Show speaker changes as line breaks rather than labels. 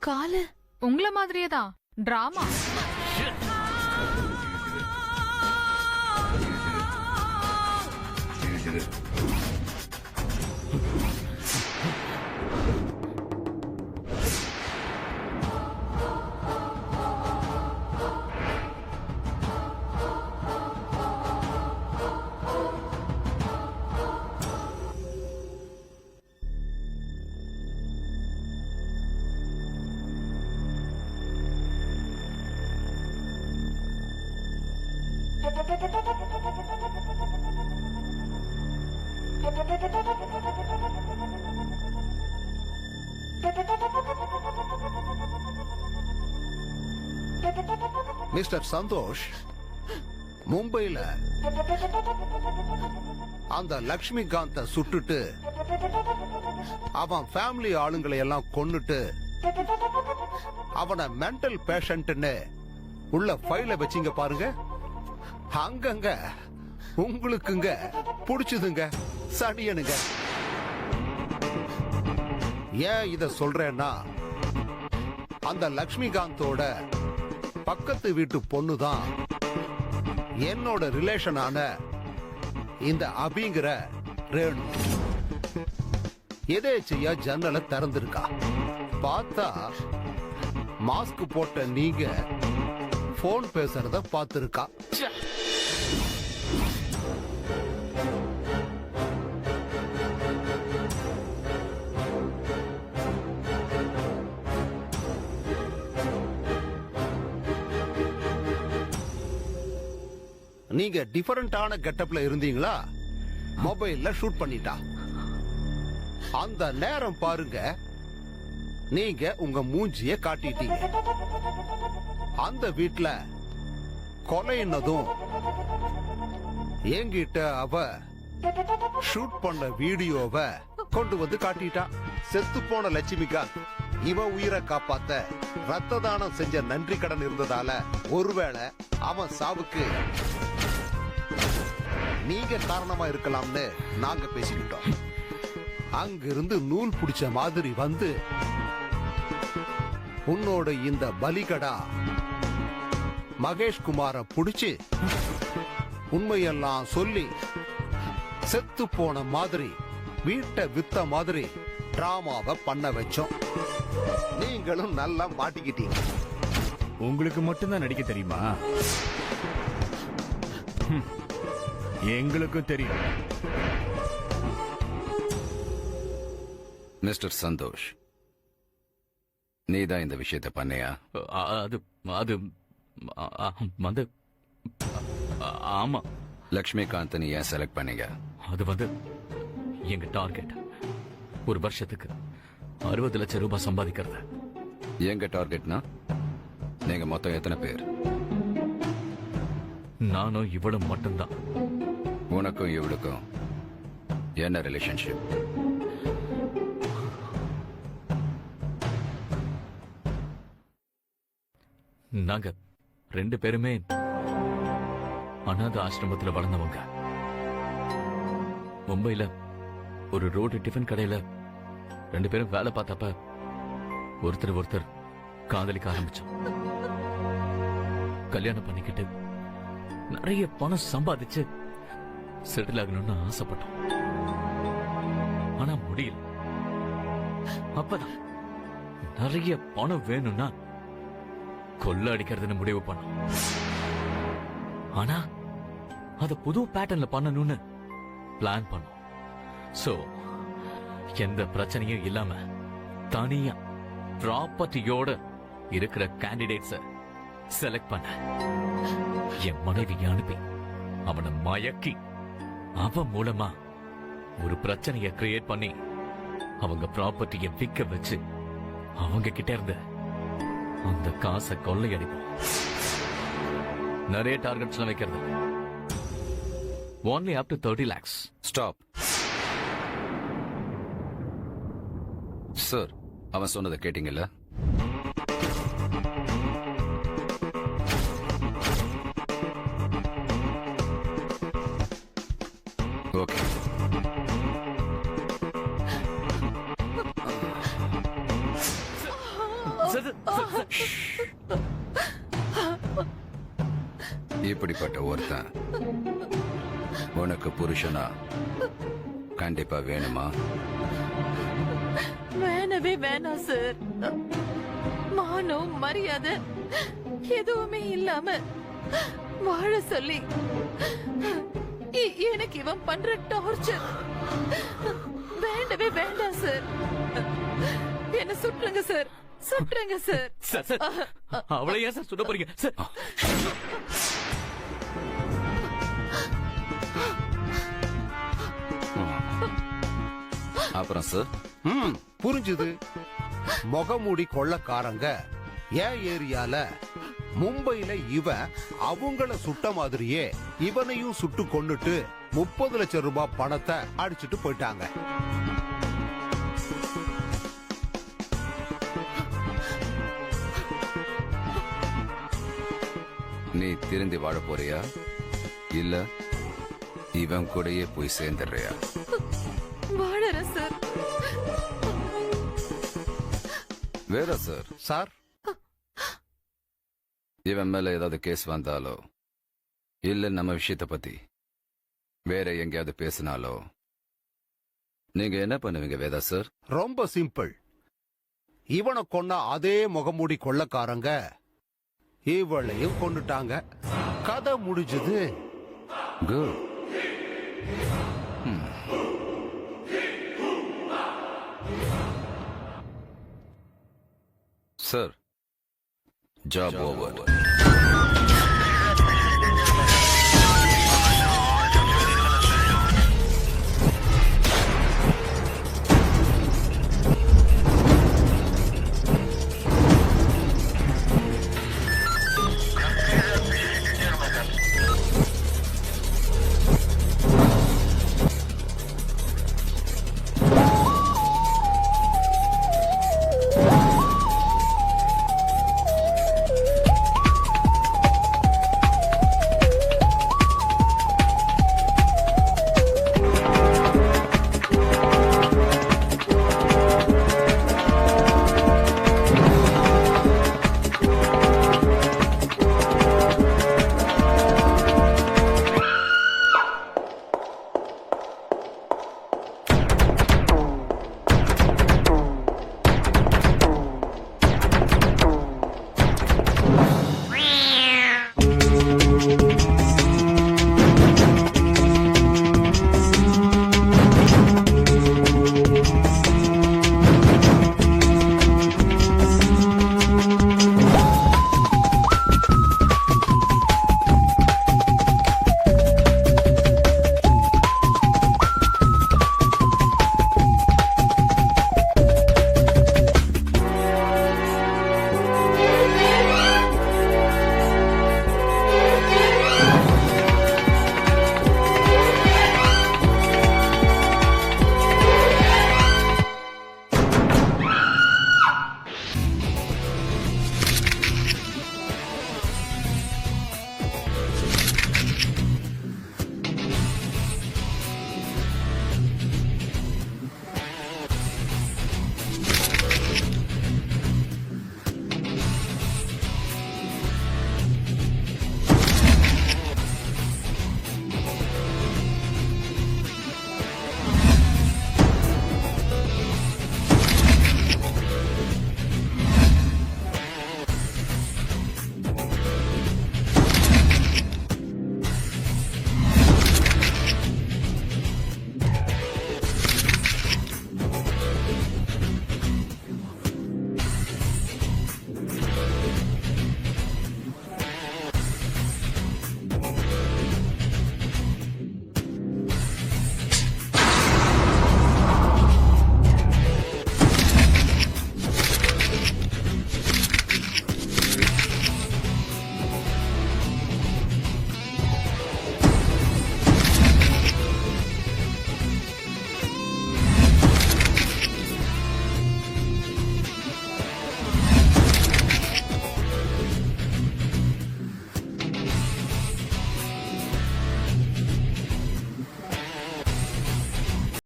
காலு
உங்கள மாதிரியே தான் டிராமா.
மிஸ்டர் சந்தோஷ், மும்பைல அந்த லக்ஷ்மிகாந்த சுட்டுட்டு அவன் ஃபேமிலி ஆளுங்களை எல்லாம் கொன்னுட்டு அவனை மென்டல் பேஷண்ட்னு உள்ள ஃபைல வச்சிங்க பாருங்க. அங்கங்க உங்களுக்குங்க புடிச்சதுங்க சனியனுங்க. ஏன் இத சொல்றேன்னா, அந்த லக்ஷ்மிகாந்தோட பக்கத்து வீட்டு பொண்ணுதான் என்னோட ரிலேஷனான இந்த அபிங்கிற ரேணு. எதேச்சையா ஜன்னலை திறந்திருக்கா. பார்த்தா மாஸ்க் போட்ட நீங்க போன் பேசுறத பார்த்திருக்கா. நீங்க டிஃபரண்டான கெட்டப்ல இருந்தீங்களா, மொபைல்ல ஷூட் பண்ணிட்டா. அந்த நேரம் பாருங்க, நீங்க உங்க மூஞ்சிய காட்டிட்டீங்க. அந்த வீட்ல கொலைன்னதும் என்கிட்ட அவ ஷூட் பண்ண வீடியோவை கொண்டு வந்து காட்டிட்டா. செத்து போன லட்சுமிகாந்த் இவ உயிரை காப்பாத்த ரத்த தானம் செஞ்ச நன்றி கடன் இருந்ததால ஒருவேளை அவன் சாவுக்கு நீங்க காரணமா இருக்கலாம்னு நாங்க பேசிக்கிட்டோம். அங்கிருந்து நூல் பிடிச்ச மாதிரி வந்து உன்னோட இந்த பலிகடா மகேஷ் குமார புடிச்சு உண்மையெல்லாம் சொல்லி செத்து போன மாதிரி வீட்டை வித்த மாதிரி டிராமாவை பண்ண வச்சோம். நீங்களும் நல்லா மாட்டிக்கிட்டீங்க.
உங்களுக்கு மட்டும்தான் நடிக்க தெரியுமா? எங்களுக்கும் தெரியும்.
மிஸ்டர் சந்தோஷ், நீதான் இந்த விஷயத்தை பண்ணியா?
அது அது வந்து ஆமா.
லக்ஷ்மிகாந்த் நீ ஏன் செலக்ட் பண்ணீங்க?
அது வந்து எங்க டார்கெட் ஒரு வருஷத்துக்கு 60 லட்சம் ரூபாய் சம்பாதிக்கிறது.
எங்க டார்கெட்னா நீங்க மொத்தம் எத்தனை பேர்?
நானும் இவளும் மட்டும்தான்.
உனக்கும் இவளுக்கும் என்ன ரிலேஷன்ஷிப்?
நாங்க 2 பேருமே அநாத ஆசிரமத்தில் வளர்ந்தவங்க. மும்பைல ஒரு ரோடு டிஃபன் கடையில 2 பேரும் வேலை பார்த்தப்ப ஒருத்தர் காதலிக்க ஆரம்பிச்சோம். கல்யாணம் பண்ணிக்கிட்டு நிறைய பணம் சம்பாதிச்சு செட்டில் ஆகணும்னு ஆசைப்பட்டோம். ஆனா முடியல. அப்பதான் நிறைய பணம் வேணும்னா கொள்ள அடிக்கிறதுன்னு முடிவு பண்ணோம். ஆனா அத புது பேட்டர்ன்ல பண்ணணும்னு பிளான் பண்ணோம். சோ எந்த பிரச்சனையும் இல்லாம தனியா ப்ராப்பர்ட்டியோட இருக்கிற கேண்டிடேட்ஸ செலக்ட் பண்ண என் மனைவியை அனுப்பி அவனை மயக்கி அவன் மூலமா ஒரு பிரச்சனைய கிரியேட் பண்ணி அவங்க ப்ராப்பர்ட்டியை விற்க வச்சு அவங்க கிட்ட இருந்து அந்த காசை கொள்ளையடிப்போம். நிறைய டார்கெட்ஸ் வைக்கிறது. only up to 30 lakhs.
Stop sir. அவன் சொன்னதை கேட்டீங்கல்ல? ஓகே.
சார்
இப்படிப்பட்ட ஒருத்தன் உனக்கு புருஷனா கண்டிப்பா வேணுமா?
வேணவே வேணாம் சார். மானம் மரியாதை எதுவுமே இல்லாம வாழ சொல்லி எனக்கு இவன் பண்ற டார்ச்சர் வேண்டவே வேண்டாம் சார். என்ன சுட்டுருங்க சார், சுட்டுருங்க சார்.
சார் சார் அவளை ஏன் சார் சுட போறீங்க சார்?
அப்புறம் சார்,
புரிஞ்சுது. முகமூடி கொள்ளக்காரங்க ஏன் ஏரியால மும்பையில இவன் அவங்கள சுட்ட மாதிரியே இவனையும் சுட்டு கொன்னுட்டு 30 லட்சம் ரூபாய் பணத்தை அடிச்சிட்டு போயிட்டாங்க.
நீ திருந்தி வாழ போறியா இல்ல இவன் கூடயே போய் சேர்ந்துடுறியா?
வாழற சார்.
வேற சார்,
சார்,
இவன் மேல ஏதாவது கேஸ் வந்தாலோ இல்ல நம்ம விஷயத்தை பத்தி வேற எங்கேயாவது பேசினாலோ நீங்க என்ன பண்ணுவீங்க வேதா சார்?
ரொம்ப சிம்பிள். இவனை கொன்ன அதே முகமூடி கொள்ளக்காரங்க இவளையும் கொன்னுட்டாங்க. கதை முடிஞ்சது.
குட். Sir, job over.